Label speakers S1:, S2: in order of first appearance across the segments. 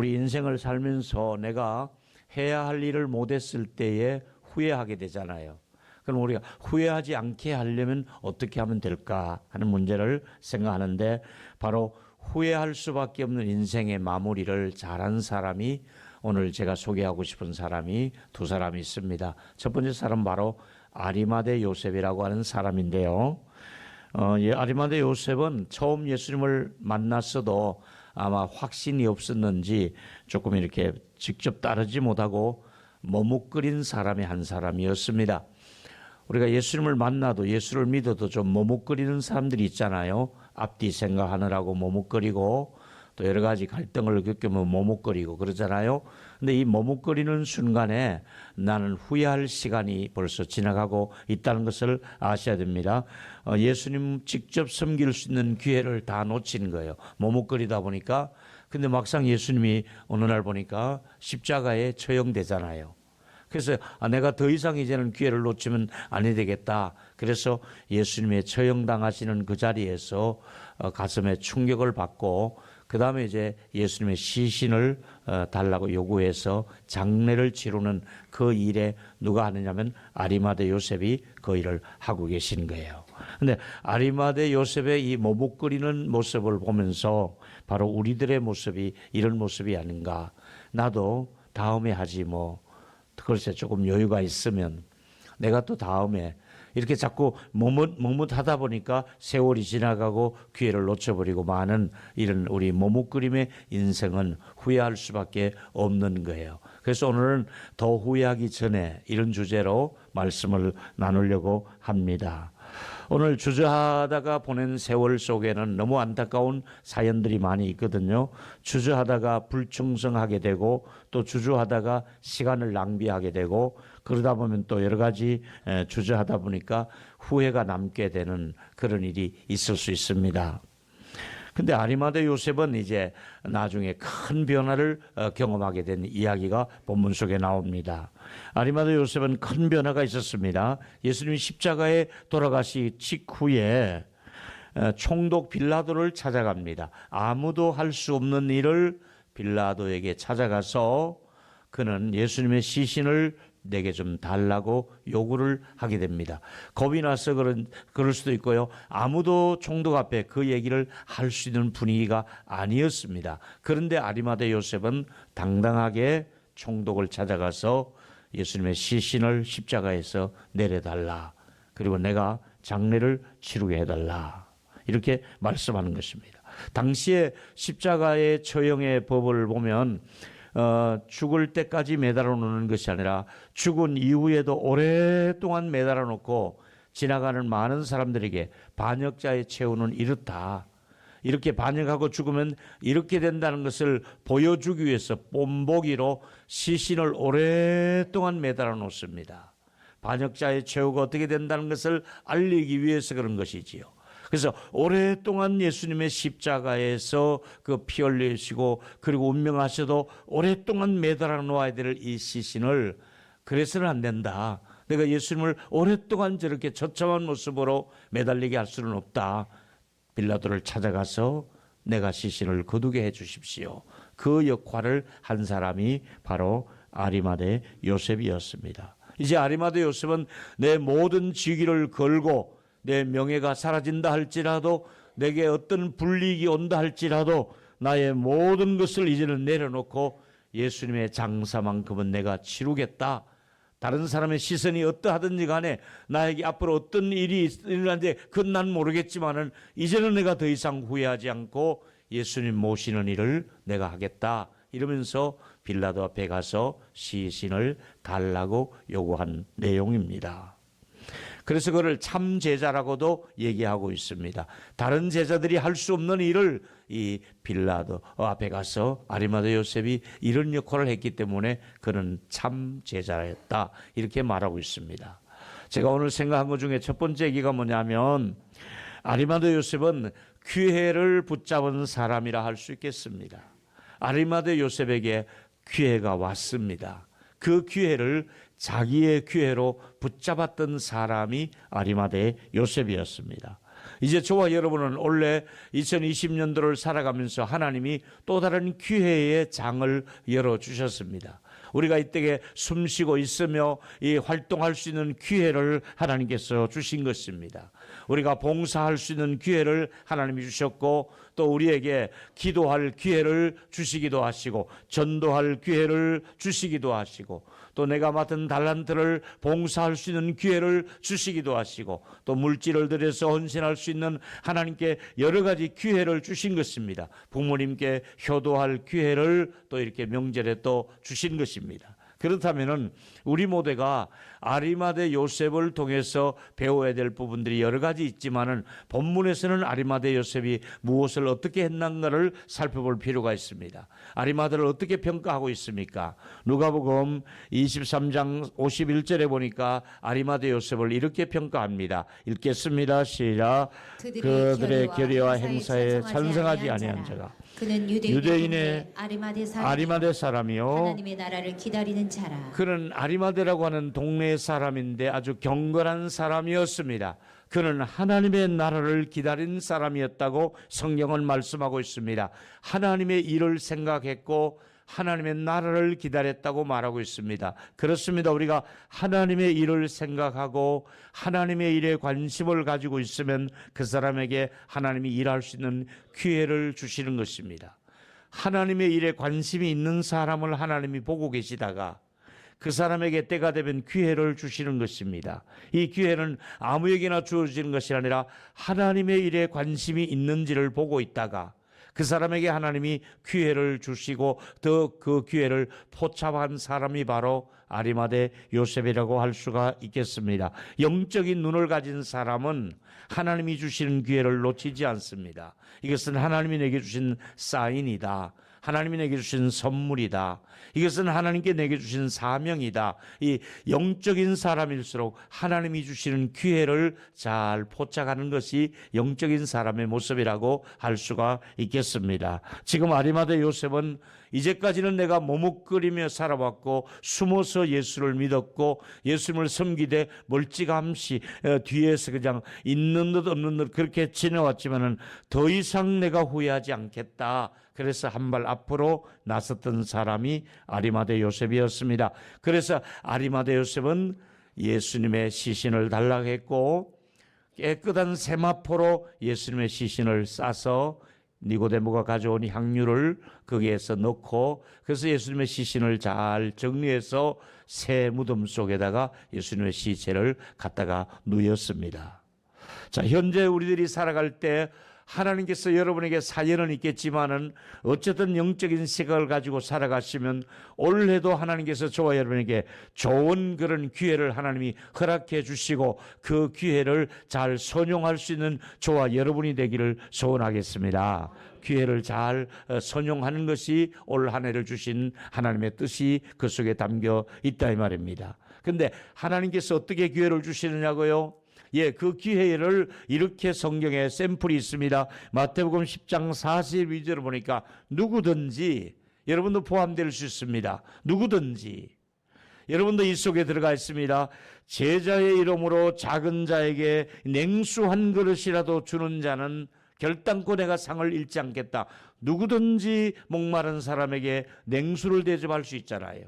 S1: 우리 인생을 살면서 내가 해야 할 일을 못했을 때에 후회하게 되잖아요. 그럼 우리가 후회하지 않게 하려면 어떻게 하면 될까 하는 문제를 생각하는데, 바로 후회할 수밖에 없는 인생의 마무리를 잘한 사람이, 오늘 제가 소개하고 싶은 사람이 두 사람이 있습니다. 첫 번째 사람 바로 아리마대 요셉이라고 하는 사람인데요. 아리마대 요셉은 처음 예수님을 만났어도 아마 확신이 없었는지 조금 이렇게 직접 따르지 못하고 머뭇거린 사람의 한 사람이었습니다. 우리가 예수님을 만나도, 예수를 믿어도 좀 머뭇거리는 사람들이 있잖아요. 앞뒤 생각하느라고 머뭇거리고, 또 여러 가지 갈등을 겪으면 머뭇거리고 그러잖아요. 근데 이 머뭇거리는 순간에 나는 후회할 시간이 벌써 지나가고 있다는 것을 아셔야 됩니다. 예수님 직접 섬길 수 있는 기회를 다 놓친 거예요. 머뭇거리다 보니까. 근데 막상 예수님이 어느 날 보니까 십자가에 처형되잖아요. 그래서 내가 더 이상 이제는 기회를 놓치면 안 되겠다. 그래서 예수님의 처형당하시는 그 자리에서 가슴에 충격을 받고, 그 다음에 이제 예수님의 시신을 달라고 요구해서 장례를 치르는 그 일에 누가 하느냐면 아리마대 요셉이 그 일을 하고 계신 거예요. 근데 아리마대 요셉의 이 머뭇거리는 모습을 보면서 바로 우리들의 모습이 이런 모습이 아닌가. 나도 다음에 하지 뭐. 글쎄 조금 여유가 있으면 내가 또 다음에, 이렇게 자꾸 머뭇하다 보니까 세월이 지나가고 기회를 놓쳐버리고 많은 이런 우리 머뭇거림의 인생은 후회할 수밖에 없는 거예요. 그래서 오늘은 더 후회하기 전에 이런 주제로 말씀을 나누려고 합니다. 오늘 주저하다가 보낸 세월 속에는 너무 안타까운 사연들이 많이 있거든요. 주저하다가 불충성하게 되고, 또 주저하다가 시간을 낭비하게 되고, 그러다 보면 또 여러 가지 주저하다 보니까 후회가 남게 되는 그런 일이 있을 수 있습니다. 근데 아리마대 요셉은 이제 나중에 큰 변화를 경험하게 된 이야기가 본문 속에 나옵니다. 아리마대 요셉은 큰 변화가 있었습니다. 예수님이 십자가에 돌아가시 직후에 총독 빌라도를 찾아갑니다. 아무도 할 수 없는 일을 빌라도에게 찾아가서 그는 예수님의 시신을 내게 좀 달라고 요구를 하게 됩니다. 겁이 나서 그럴 수도 있고요. 아무도 총독 앞에 그 얘기를 할 수 있는 분위기가 아니었습니다. 그런데 아리마대 요셉은 당당하게 총독을 찾아가서 예수님의 시신을 십자가에서 내려달라. 그리고 내가 장례를 치르게 해달라. 이렇게 말씀하는 것입니다. 당시에 십자가의 처형의 법을 보면 죽을 때까지 매달아 놓는 것이 아니라 죽은 이후에도 오랫동안 매달아 놓고 지나가는 많은 사람들에게 반역자의 최후는 이렇다. 이렇게 반역하고 죽으면 이렇게 된다는 것을 보여주기 위해서 본보기로 시신을 오랫동안 매달아 놓습니다. 반역자의 최후가 어떻게 된다는 것을 알리기 위해서 그런 것이지요. 그래서 오랫동안 예수님의 십자가에서 그 피 흘리시고 그리고 운명하셔도 오랫동안 매달아 놓아야 될 이 시신을, 그래서는 안 된다. 내가 예수님을 오랫동안 저렇게 처참한 모습으로 매달리게 할 수는 없다. 빌라도를 찾아가서 내가 시신을 거두게 해 주십시오. 그 역할을 한 사람이 바로 아리마대 요셉이었습니다. 이제 아리마대 요셉은 내 모든 직위를 걸고 내 명예가 사라진다 할지라도, 내게 어떤 불이익이 온다 할지라도 나의 모든 것을 이제는 내려놓고 예수님의 장사만큼은 내가 치르겠다. 다른 사람의 시선이 어떠하든지 간에 나에게 앞으로 어떤 일이 일어나는데 그건 난 모르겠지만은 이제는 내가 더 이상 후회하지 않고 예수님 모시는 일을 내가 하겠다. 이러면서 빌라도 앞에 가서 시신을 달라고 요구한 내용입니다. 그래서 그를 참 제자라고도 얘기하고 있습니다. 다른 제자들이 할 수 없는 일을 이 빌라도 앞에 가서 아리마대 요셉이 이런 역할을 했기 때문에 그는 참 제자였다. 이렇게 말하고 있습니다. 제가 오늘 생각한 것 중에 첫 번째 얘기가 뭐냐면, 아리마대 요셉은 기회를 붙잡은 사람이라 할 수 있겠습니다. 아리마대 요셉에게 기회가 왔습니다. 그 기회를 자기의 기회로 붙잡았던 사람이 아리마대 요셉이었습니다. 이제 저와 여러분은 올해 2020년도를 살아가면서 하나님이 또 다른 기회의 장을 열어주셨습니다. 우리가 이때에 숨쉬고 있으며 이 활동할 수 있는 기회를 하나님께서 주신 것입니다. 우리가 봉사할 수 있는 기회를 하나님이 주셨고, 또 우리에게 기도할 기회를 주시기도 하시고, 전도할 기회를 주시기도 하시고, 또 내가 맡은 달란트를 봉사할 수 있는 기회를 주시기도 하시고, 또 물질을 들여서 헌신할 수 있는 하나님께 여러 가지 기회를 주신 것입니다. 부모님께 효도할 기회를 또 이렇게 명절에 또 주신 것입니다. 그렇다면은 우리 모두가 아리마대 요셉을 통해서 배워야 될 부분들이 여러 가지 있지만은 본문에서는 아리마대 요셉이 무엇을 어떻게 했는가를 살펴볼 필요가 있습니다. 아리마대를 어떻게 평가하고 있습니까? 누가복음 23장 51절에 보니까 아리마대 요셉을 이렇게 평가합니다. 읽겠습니다. 시작. 그들의 결의와 행사에 찬성하지 아니한 자가
S2: 그는
S1: 유대인의 아리마대 사람이요
S2: 하나님의 나라를 기다리는 자라.
S1: 그는 아리마대라고 하는 동네 사람인데 아주 경건한 사람이었습니다. 그는 하나님의 나라를 기다린 사람이었다고 성경은 말씀하고 있습니다. 하나님의 일을 생각했고 하나님의 나라를 기다렸다고 말하고 있습니다. 그렇습니다. 우리가 하나님의 일을 생각하고 하나님의 일에 관심을 가지고 있으면 그 사람에게 하나님이 일할 수 있는 기회를 주시는 것입니다. 하나님의 일에 관심이 있는 사람을 하나님이 보고 계시다가 그 사람에게 때가 되면 기회를 주시는 것입니다. 이 기회는 아무에게나 주어지는 것이 아니라 하나님의 일에 관심이 있는지를 보고 있다가 그 사람에게 하나님이 기회를 주시고 더 그 기회를 포착한 사람이 바로 아리마대 요셉이라고 할 수가 있겠습니다. 영적인 눈을 가진 사람은 하나님이 주시는 기회를 놓치지 않습니다. 이것은 하나님이 내게 주신 사인이다. 하나님이 내게 주신 선물이다. 이것은 하나님께 내게 주신 사명이다. 이 영적인 사람일수록 하나님이 주시는 기회를 잘 포착하는 것이 영적인 사람의 모습이라고 할 수가 있겠습니다. 지금 아리마대 요셉은 이제까지는 내가 머뭇거리며 살아왔고 숨어서 예수를 믿었고 예수님을 섬기되 멀찌감치 뒤에서 그냥 있는 듯 없는 듯 그렇게 지내왔지만은 더 이상 내가 후회하지 않겠다. 그래서 한 발 앞으로 나섰던 사람이 아리마대 요셉이었습니다. 그래서 아리마대 요셉은 예수님의 시신을 달라고 했고 깨끗한 세마포로 예수님의 시신을 싸서 니고데모가 가져온 향유를 거기에서 넣고 그래서 예수님의 시신을 잘 정리해서 새 무덤 속에다가 예수님의 시체를 갖다가 누였습니다. 자, 현재 우리들이 살아갈 때 하나님께서 여러분에게 사연은 있겠지만은 어쨌든 영적인 시각을 가지고 살아가시면 올해도 하나님께서 저와 여러분에게 좋은 그런 기회를 하나님이 허락해 주시고 그 기회를 잘 선용할 수 있는 저와 여러분이 되기를 소원하겠습니다. 기회를 잘 선용하는 것이 올 한 해를 주신 하나님의 뜻이 그 속에 담겨 있다 이 말입니다. 그런데 하나님께서 어떻게 기회를 주시느냐고요? 예, 그 기회를 이렇게 성경에 샘플이 있습니다. 마태복음 10장 42절을 보니까 누구든지 여러분도 포함될 수 있습니다. 누구든지 여러분도 이 속에 들어가 있습니다. 제자의 이름으로 작은 자에게 냉수 한 그릇이라도 주는 자는 결단코 내가 상을 잃지 않겠다. 누구든지 목마른 사람에게 냉수를 대접할 수 있잖아요.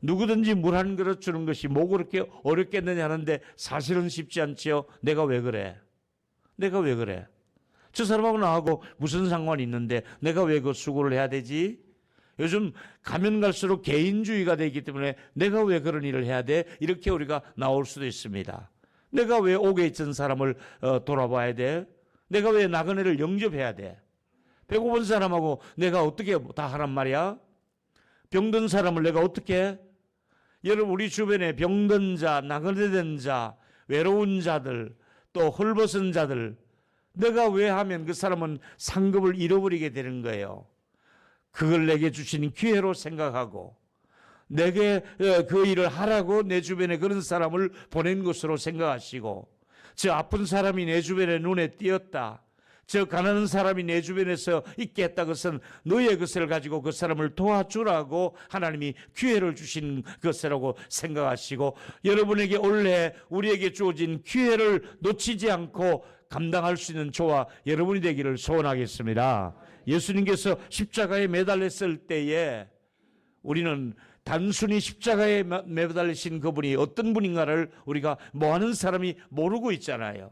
S1: 누구든지 물 한 그릇 주는 것이 뭐 그렇게 어렵겠느냐 하는데 사실은 쉽지 않지요. 내가 왜 그래? 내가 왜 그래? 저 사람하고 나하고 무슨 상관이 있는데 내가 왜 그 수고를 해야 되지? 요즘 가면 갈수록 개인주의가 되기 때문에 내가 왜 그런 일을 해야 돼? 이렇게 우리가 나올 수도 있습니다. 내가 왜 옥에 있던 사람을 돌아봐야 돼? 내가 왜 나그네를 영접해야 돼? 배고픈 사람하고 내가 어떻게 다 하란 말이야? 병든 사람을 내가 어떻게? 여러분 우리 주변에 병든 자, 나그네된 자, 외로운 자들, 또 헐벗은 자들 내가 왜 하면 그 사람은 상급을 잃어버리게 되는 거예요. 그걸 내게 주신 기회로 생각하고 내게 그 일을 하라고 내 주변에 그런 사람을 보낸 것으로 생각하시고 저 아픈 사람이 내 주변에 눈에 띄었다. 저 가난한 사람이 내 주변에서 있게 했다 것은 너의 것을 가지고 그 사람을 도와주라고 하나님이 기회를 주신 것이라고 생각하시고, 여러분에게 원래 우리에게 주어진 기회를 놓치지 않고 감당할 수 있는 저와 여러분이 되기를 소원하겠습니다. 예수님께서 십자가에 매달렸을 때에 우리는 단순히 십자가에 매달리신 그분이 어떤 분인가를 우리가 뭐하는 사람이 모르고 있잖아요.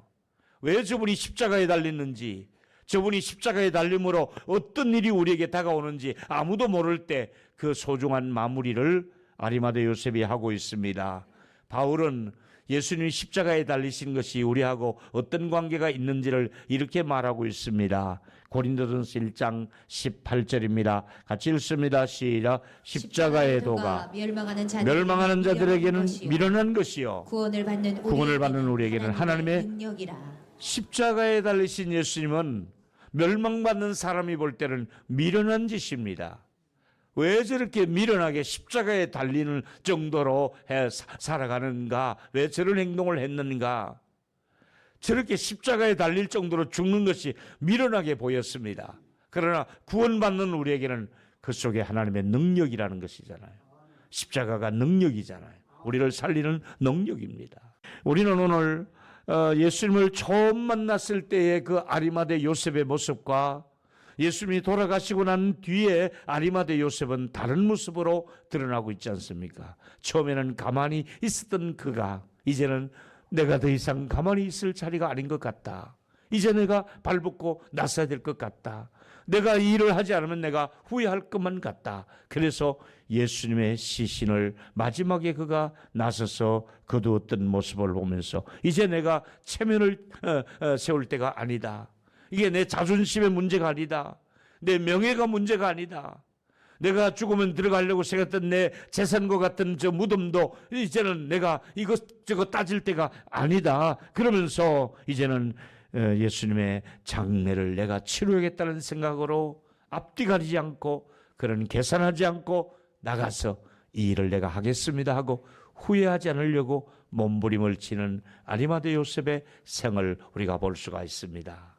S1: 왜 저분이 십자가에 달렸는지, 저분이 십자가에 달림으로 어떤 일이 우리에게 다가오는지 아무도 모를 때 그 소중한 마무리를 아리마대 요셉이 하고 있습니다. 바울은 예수님이 십자가에 달리신 것이 우리하고 어떤 관계가 있는지를 이렇게 말하고 있습니다. 고린도전서 1장 18절입니다. 같이 읽습니다. 시작. 십자가의 도가 멸망하는 자들에게는 미련한 것이요
S2: 구원을 받는
S1: 우리에게는 하나님의
S2: 능력이라.
S1: 십자가에 달리신 예수님은 멸망받는 사람이 볼 때는 미련한 짓입니다. 왜 저렇게 미련하게 십자가에 달리는 정도로 살아가는가? 왜 저런 행동을 했는가? 저렇게 십자가에 달릴 정도로 죽는 것이 미련하게 보였습니다. 그러나 구원받는 우리에게는 그 속에 하나님의 능력이라는 것이잖아요. 십자가가 능력이잖아요. 우리를 살리는 능력입니다. 우리는 오늘 예수님을 처음 만났을 때의 그 아리마대 요셉의 모습과 예수님이 돌아가시고 난 뒤에 아리마대 요셉은 다른 모습으로 드러나고 있지 않습니까? 처음에는 가만히 있었던 그가 이제는 내가 더 이상 가만히 있을 자리가 아닌 것 같다. 이제 내가 발벗고 나서야 될 것 같다. 내가 이 일을 하지 않으면 내가 후회할 것만 같다. 그래서 예수님의 시신을 마지막에 그가 나서서 거두었던 모습을 보면서 이제 내가 체면을 세울 때가 아니다. 이게 내 자존심의 문제가 아니다. 내 명예가 문제가 아니다. 내가 죽으면 들어가려고 생각했던 내 재산과 같은 저 무덤도 이제는 내가 이것저것 따질 때가 아니다. 그러면서 이제는 예수님의 장례를 내가 치루겠다는 생각으로 앞뒤 가리지 않고 그런 계산하지 않고 나가서 이 일을 내가 하겠습니다 하고 후회하지 않으려고 몸부림을 치는 아리마대 요셉의 생을 우리가 볼 수가 있습니다.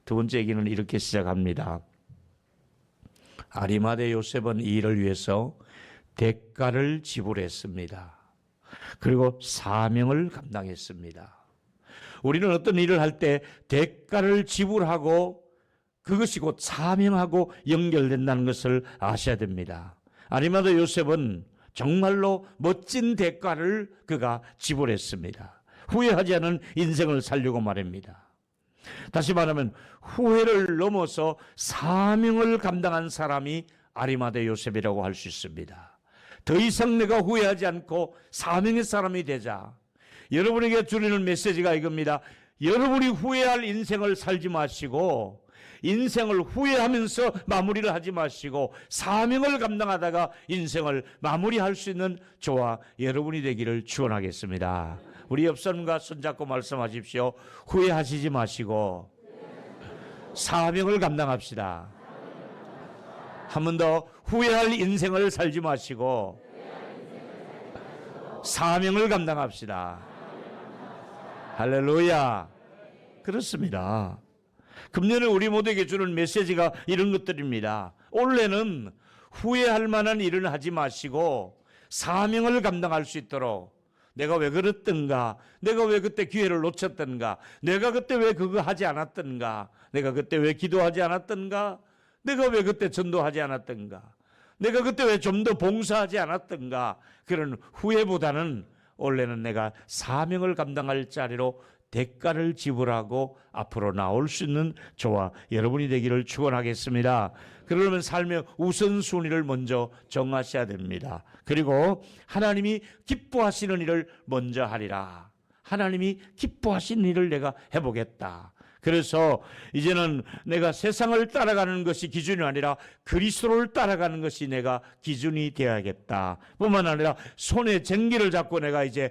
S1: 두 번째 얘기는 이렇게 시작합니다. 아리마대 요셉은 이 일을 위해서 대가를 지불했습니다. 그리고 사명을 감당했습니다. 우리는 어떤 일을 할 때 대가를 지불하고 그것이 곧 사명하고 연결된다는 것을 아셔야 됩니다. 아리마대 요셉은 정말로 멋진 대가를 그가 지불했습니다. 후회하지 않은 인생을 살려고 말입니다. 다시 말하면 후회를 넘어서 사명을 감당한 사람이 아리마대 요셉이라고 할 수 있습니다. 더 이상 내가 후회하지 않고 사명의 사람이 되자. 여러분에게 주리는 메시지가 이겁니다. 여러분이 후회할 인생을 살지 마시고 인생을 후회하면서 마무리를 하지 마시고 사명을 감당하다가 인생을 마무리할 수 있는 저와 여러분이 되기를 축원하겠습니다. 우리 옆 사람과 손잡고 말씀하십시오. 후회하시지 마시고 사명을 감당합시다. 한 번 더 후회할 인생을 살지 마시고 사명을 감당합시다. 할렐루야. 그렇습니다. 금년에 우리 모두에게 주는 메시지가 이런 것들입니다. 올해는 후회할 만한 일은 하지 마시고 사명을 감당할 수 있도록 내가 왜 그랬던가, 내가 왜 그때 기회를 놓쳤던가, 내가 그때 왜 그거 하지 않았던가, 내가 그때 왜 기도하지 않았던가, 내가 왜 그때 전도하지 않았던가, 내가 그때 왜 좀 더 봉사하지 않았던가, 그런 후회보다는 원래는 내가 사명을 감당할 자리로 대가를 지불하고 앞으로 나올 수 있는 저와 여러분이 되기를 축원하겠습니다. 그러면 삶의 우선순위를 먼저 정하셔야 됩니다. 그리고 하나님이 기뻐하시는 일을 먼저 하리라. 하나님이 기뻐하시는 일을 내가 해보겠다. 그래서 이제는 내가 세상을 따라가는 것이 기준이 아니라 그리스도를 따라가는 것이 내가 기준이 되어야겠다. 뿐만 아니라 손에 쟁기를 잡고 내가 이제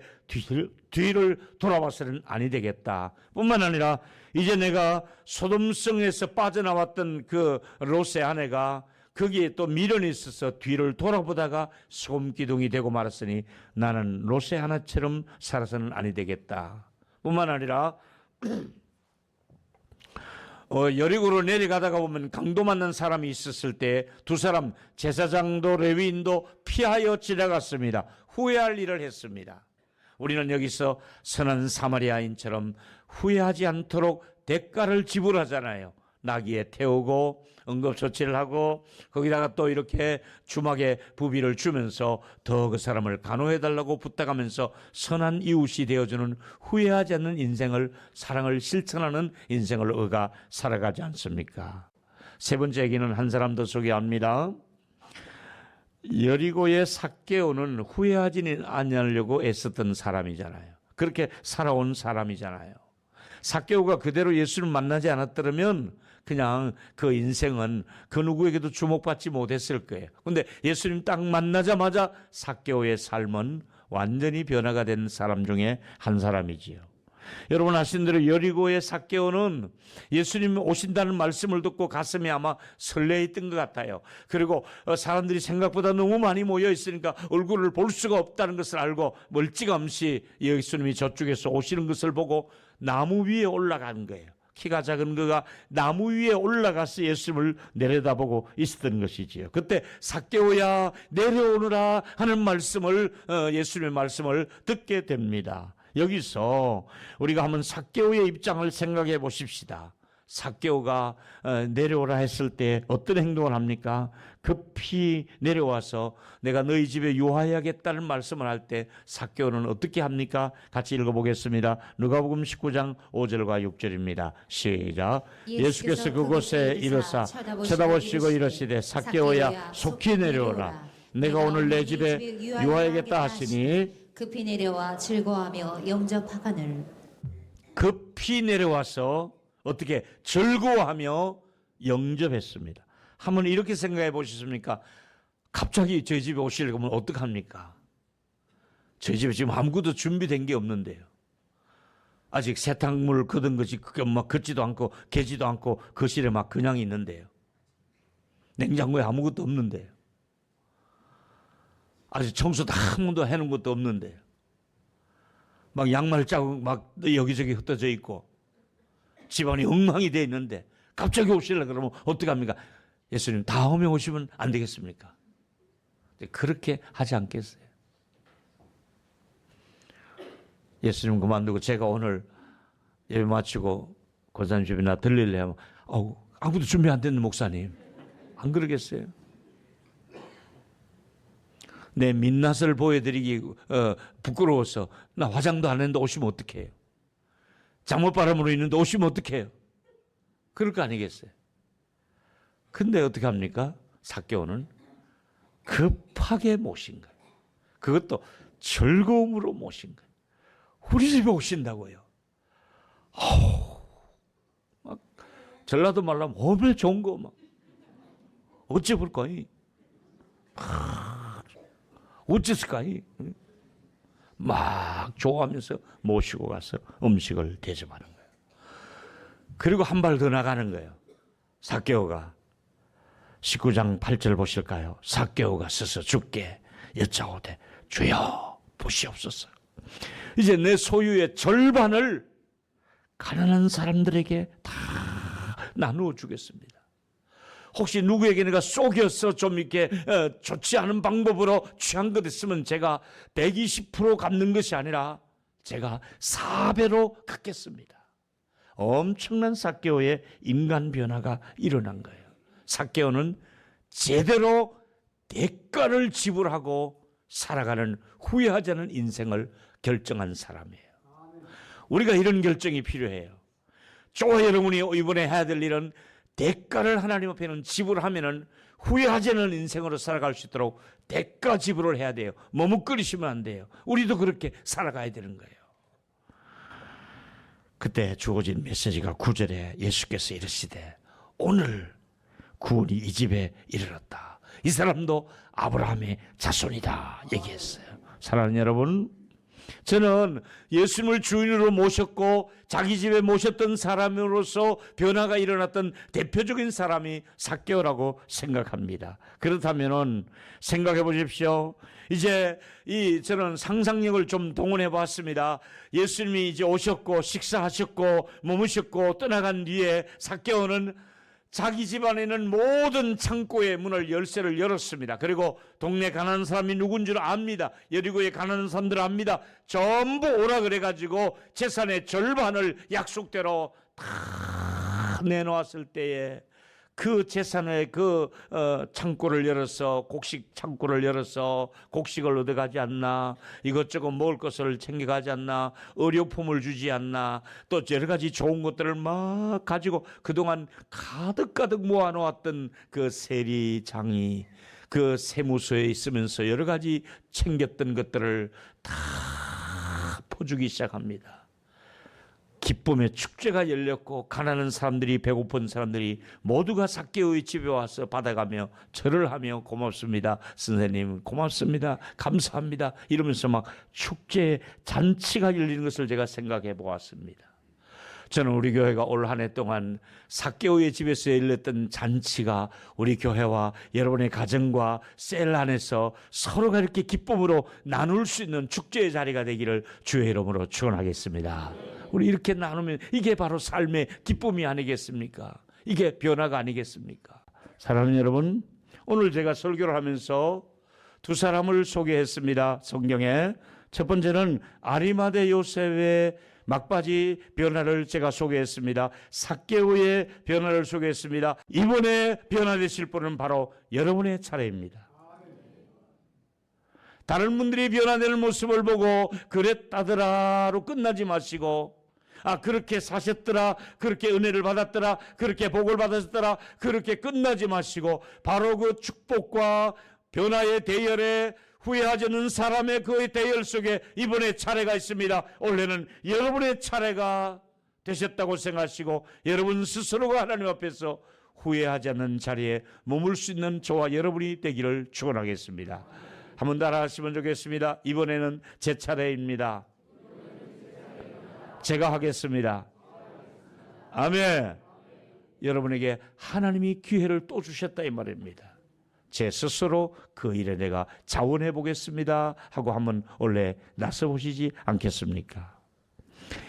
S1: 뒤를 돌아봐서는 아니 되겠다. 뿐만 아니라 이제 내가 소돔성에서 빠져나왔던 그 롯의 아내가 거기에 또 미련이 있어서 뒤를 돌아보다가 소금기둥이 되고 말았으니 나는 롯의 아내처럼 살아서는 아니 되겠다. 뿐만 아니라 여리고로 내려가다가 보면 강도 맞는 사람이 있었을 때 두 사람 제사장도 레위인도 피하여 지나갔습니다. 후회할 일을 했습니다. 우리는 여기서 선한 사마리아인처럼 후회하지 않도록 대가를 지불하잖아요. 나귀에 태우고 응급처치를 하고 거기다가 또 이렇게 주막에 부비를 주면서 더 그 사람을 간호해달라고 부탁하면서 선한 이웃이 되어주는 후회하지 않는 인생을, 사랑을 실천하는 인생을 얻어 살아가지 않습니까? 세 번째 얘기는 한 사람 더 소개합니다. 여리고의 삭개오는 후회하지 않으려고 애썼던 사람이잖아요. 그렇게 살아온 사람이잖아요. 삭개오가 그대로 예수를 만나지 않았더라면 그냥 그 인생은 그 누구에게도 주목받지 못했을 거예요. 그런데 예수님 딱 만나자마자 삭개오의 삶은 완전히 변화가 된 사람 중에 한 사람이지요. 여러분 아시는 대로 여리고의 삭개오는 예수님 오신다는 말씀을 듣고 가슴이 아마 설레있던 것 같아요. 그리고 사람들이 생각보다 너무 많이 모여 있으니까 얼굴을 볼 수가 없다는 것을 알고 멀찌감치 예수님이 저쪽에서 오시는 것을 보고 나무 위에 올라간 거예요. 키가 작은 그가 나무 위에 올라가서 예수님을 내려다보고 있었던 것이지요. 그때 삭개오야 내려오너라 하는 말씀을, 예수님의 말씀을 듣게 됩니다. 여기서 우리가 한번 삭개오의 입장을 생각해 보십시다. 삭개오가 내려오라 했을 때 어떤 행동을 합니까? 급히 내려와서 내가 너희 집에 유하여야겠다는 말씀을 할 때 삭개오는 어떻게 합니까? 같이 읽어보겠습니다. 누가복음 19장 5절과 6절입니다. 시작. 예수께서 그곳에 이르사 쳐다보시고 이르시되 삭개오야 속히 내려오라. 내가 오늘 내 집에 유하여야겠다 하시니
S2: 급히 내려와 즐거워하며 영접하거늘.
S1: 급히 내려와서 어떻게 즐거워하며 영접했습니다. 한번 이렇게 생각해 보셨습니까? 갑자기 저희 집에 오시려고 하면 어떡합니까? 저희 집에 지금 아무것도 준비된 게 없는데요. 아직 세탁물 걷은 것이 막 걷지도 않고 개지도 않고 거실에 막 그냥 있는데요. 냉장고에 아무것도 없는데요. 아직 청소도 한 번도 해놓은 것도 없는데요. 막 양말 자국 막 여기저기 흩어져 있고 집안이 엉망이 돼 있는데 갑자기 오시려고 그러면 어떡합니까? 예수님 다음에 오시면 안 되겠습니까? 그렇게 하지 않겠어요? 예수님 그만두고 제가 오늘 예배 마치고 고사님 집에 나 들릴래 하면 아무도 준비 안 됐는 목사님 안 그러겠어요? 내 민낯을 보여드리기 부끄러워서 나 화장도 안 했는데 오시면 어떡해요? 잠옷바람으로 있는데 오시면 어떡해요? 그럴 거 아니겠어요? 근데 어떻게 합니까? 삭개오는 급하게 모신 거예요. 그것도 즐거움으로 모신 거예요. 우리 집에 오신다고요. 막 전라도 말로 하면 얼마나 좋은 거 막 어찌 볼까? 어쨌을까? 막 좋아하면서 모시고 가서 음식을 대접하는 거예요. 그리고 한 발 더 나가는 거예요. 삭개오가 19장 8절 보실까요? 삭개오가 서서 주께 여짜오되 주여 보시옵소서. 이제 내 소유의 절반을 가난한 사람들에게 다 나누어 주겠습니다. 혹시 누구에게 내가 속여서 좀 이렇게 좋지 않은 방법으로 취한 것 있으면 제가 120% 갚는 것이 아니라 제가 4배로 갚겠습니다. 엄청난 삭개오의 인간 변화가 일어난 거예요. 삭개오는 제대로 대가를 지불하고 살아가는 후회하지 않은 인생을 결정한 사람이에요. 우리가 이런 결정이 필요해요. 저와 여러분이 이번에 해야 될 일은 대가를 하나님 앞에는 지불하면은 후회하지 않는 인생으로 살아갈 수 있도록 대가 지불을 해야 돼요. 머뭇거리시면 안 돼요. 우리도 그렇게 살아가야 되는 거예요. 그때 주어진 메시지가 9절에 예수께서 이르시되 오늘 구원이 이 집에 이르렀다. 이 사람도 아브라함의 자손이다 얘기했어요. 사랑하는 여러분, 저는 예수님을 주인으로 모셨고 자기 집에 모셨던 사람으로서 변화가 일어났던 대표적인 사람이 삭개오라고 생각합니다. 그렇다면은 생각해 보십시오. 이제 저는 상상력을 좀 동원해 봤습니다. 예수님이 이제 오셨고 식사하셨고 머무셨고 떠나간 뒤에 삭개오는 자기 집안에는 모든 창고의 문을 열쇠를 열었습니다. 그리고 동네 가난한 사람이 누군 줄 압니다. 여리고에 가난한 사람들 압니다. 전부 오라 그래가지고 재산의 절반을 약속대로 다 내놓았을 때에 그 재산의 창고를 열어서 곡식 창고를 열어서 곡식을 얻어가지 않나, 이것저것 먹을 것을 챙겨가지 않나, 의료품을 주지 않나, 또 여러 가지 좋은 것들을 막 가지고 그동안 가득가득 모아놓았던 그 세리장이 그 세무소에 있으면서 여러 가지 챙겼던 것들을 다 퍼주기 시작합니다. 기쁨의 축제가 열렸고 가난한 사람들이, 배고픈 사람들이 모두가 삭개오의 집에 와서 받아가며 절을 하며 고맙습니다, 선생님 고맙습니다, 감사합니다 이러면서 막 축제 잔치가 열리는 것을 제가 생각해 보았습니다. 저는 우리 교회가 올 한 해 동안 삭개오의 집에서 열렸던 잔치가 우리 교회와 여러분의 가정과 셀 안에서 서로가 이렇게 기쁨으로 나눌 수 있는 축제의 자리가 되기를 주의 이름으로 축원하겠습니다. 우리 이렇게 나누면 이게 바로 삶의 기쁨이 아니겠습니까? 이게 변화가 아니겠습니까? 사랑하는 여러분, 오늘 제가 설교를 하면서 두 사람을 소개했습니다. 성경에 첫 번째는 아리마대 요셉의 막바지 변화를 제가 소개했습니다. 삭개오의 변화를 소개했습니다. 이번에 변화되실 분은 바로 여러분의 차례입니다. 다른 분들이 변화되는 모습을 보고 그랬다더라로 끝나지 마시고, 그렇게 사셨더라, 그렇게 은혜를 받았더라, 그렇게 복을 받았더라, 그렇게 끝나지 마시고 바로 그 축복과 변화의 대열에 후회하지 않는 사람의 그 대열 속에 이번에 차례가 있습니다. 올해는 여러분의 차례가 되셨다고 생각하시고 여러분 스스로가 하나님 앞에서 후회하지 않는 자리에 머물 수 있는 저와 여러분이 되기를 축원하겠습니다. 한번 따라하시면 좋겠습니다. 이번에는 제 차례입니다. 제가 하겠습니다. 아멘. 여러분에게 하나님이 기회를 또 주셨다 이 말입니다. 제 스스로 그 일에 내가 자원해 보겠습니다 하고 한번 원래 나서 보시지 않겠습니까?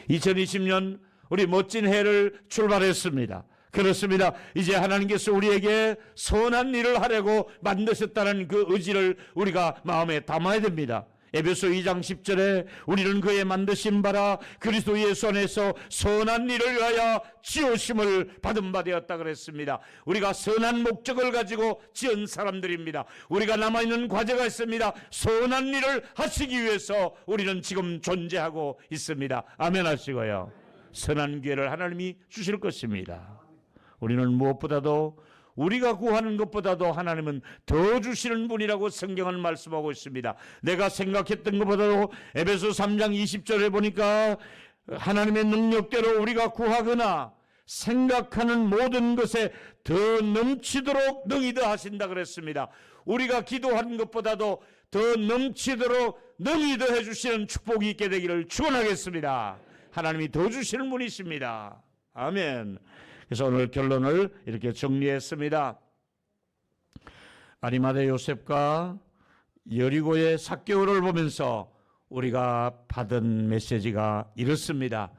S1: 2020년 우리 멋진 해를 출발했습니다. 그렇습니다. 이제 하나님께서 우리에게 선한 일을 하려고 만드셨다는 그 의지를 우리가 마음에 담아야 됩니다. 에베소 2장 10절에 우리는 그의 만드신 바라 그리스도 예수 안에서 선한 일을 위하여 지으심을 받은 바 되었다 그랬습니다. 우리가 선한 목적을 가지고 지은 사람들입니다. 우리가 남아있는 과제가 있습니다. 선한 일을 하시기 위해서 우리는 지금 존재하고 있습니다. 아멘 하시고요. 선한 기회를 하나님이 주실 것입니다. 우리는 무엇보다도 우리가 구하는 것보다도 하나님은 더 주시는 분이라고 성경은 말씀하고 있습니다. 내가 생각했던 것보다도 에베소 3장 20절에 보니까 하나님의 능력대로 우리가 구하거나 생각하는 모든 것에 더 넘치도록 능히 더하신다 그랬습니다. 우리가 기도하는 것보다도 더 넘치도록 능히 더해 주시는 축복이 있게 되기를 축원하겠습니다. 하나님이 더 주시는 분이십니다. 아멘. 그래서 오늘 결론을 이렇게 정리했습니다. 아리마대 요셉과 여리고의 삭개오를 보면서 우리가 받은 메시지가 이렇습니다.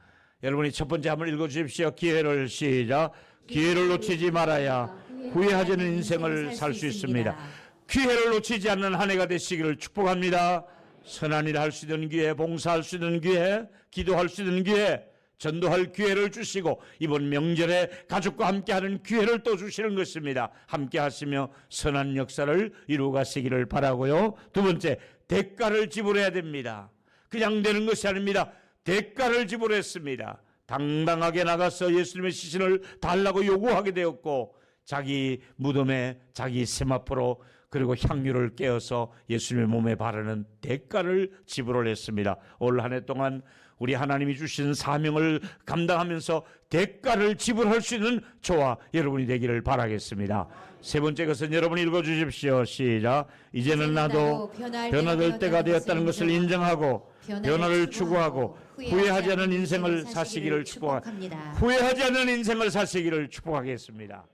S1: 여러분이 첫 번째 한번 읽어주십시오. 기회를 시작. 기회를 놓치지 말아야 후회하지 않는 인생을 살 수 있습니다. 기회를 놓치지 않는 한 해가 되시기를 축복합니다. 선한 일 할 수 있는 기회, 봉사할 수 있는 기회, 기도할 수 있는 기회, 전도할 기회를 주시고 이번 명절에 가족과 함께하는 기회를 또 주시는 것입니다. 함께 하시며 선한 역사를 이루어가시기를 바라고요. 두 번째, 대가를 지불해야 됩니다. 그냥 되는 것이 아닙니다. 대가를 지불했습니다. 당당하게 나가서 예수님의 시신을 달라고 요구하게 되었고 자기 무덤에 자기 세마포로 그리고 향유를 깨어서 예수님의 몸에 바르는 대가를 지불을 했습니다. 올 한 해 동안 우리 하나님이 주신 사명을 감당하면서 대가를 지불할 수 있는 저와 여러분이 되기를 바라겠습니다. 세 번째 것은 여러분 읽어주십시오. 시작. 이제는 나도 변화될 때가 되었다는 것을 인정하고 변화를 추구하고 후회하지 않은 인생을 사시기를 축복합니다. 후회하지 않은 인생을 사시기를 축복하겠습니다.